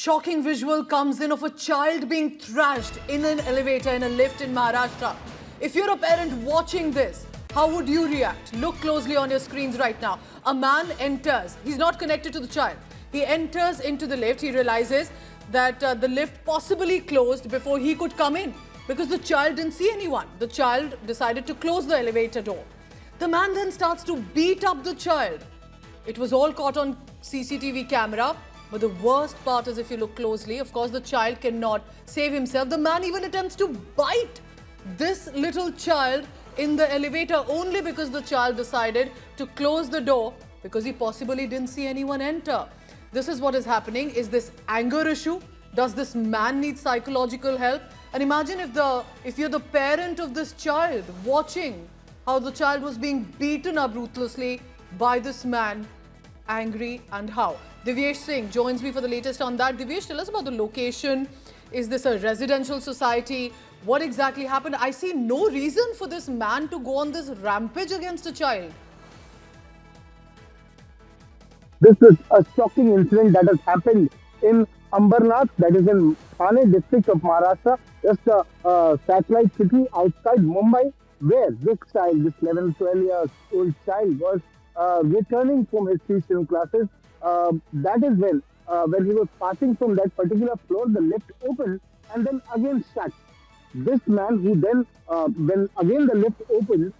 shocking visual comes in of a child being thrashed in an elevator in a lift in Maharashtra. If you're a parent watching this, how would you react? Look closely on your screens right now. A man enters. He's not connected to the child. He enters into the lift. He realizes that the lift possibly closed before he could come in because the child didn't see anyone. The child decided to close the elevator door. The man then starts to beat up the child. It was all caught on CCTV camera. But the worst part is if you look closely, of course, the child cannot save himself. The man even attempts to bite this little child in the elevator only because the child decided to close the door because he possibly didn't see anyone enter. This is what is happening. Is this anger issue? Does this man need psychological help? And imagine if you're the parent of this child watching how the child was being beaten up ruthlessly by this man, angry and how. Divyesh Singh joins me for the latest on that. Divyesh, tell us about the location. Is this a residential society? What exactly happened? I see no reason for this man to go on this rampage against a child. This is a shocking incident that has happened in Ambernath, that is in Thane district of Maharashtra, just a satellite city outside Mumbai, where this child, this 11, 12 years old child was returning from his tuition classes. That is when he was passing from that particular floor, the lift opened and then again shut. This man who then, when again the lift opened,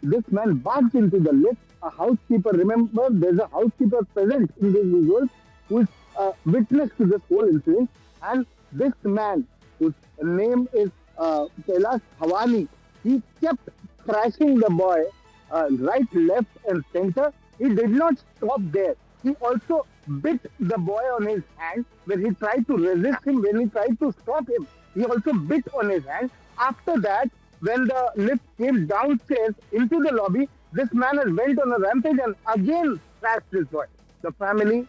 this man barged into the lift. A housekeeper, remember, there's a housekeeper present in this visual who is witness to this whole incident. And this man, whose name is Kailash Hawani, he kept thrashing the boy right, left, and center. He did not stop there. He also bit the boy on his hand when he tried to resist him, when he tried to stop him. He also bit on his hand. After that, when the lift came downstairs into the lobby, this man has went on a rampage and again thrashed this boy. The family,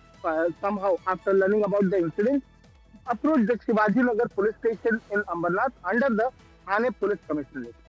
somehow, after learning about the incident, approached the Shivaji Nagar police station in Ambernath under the Thane police commissionerate.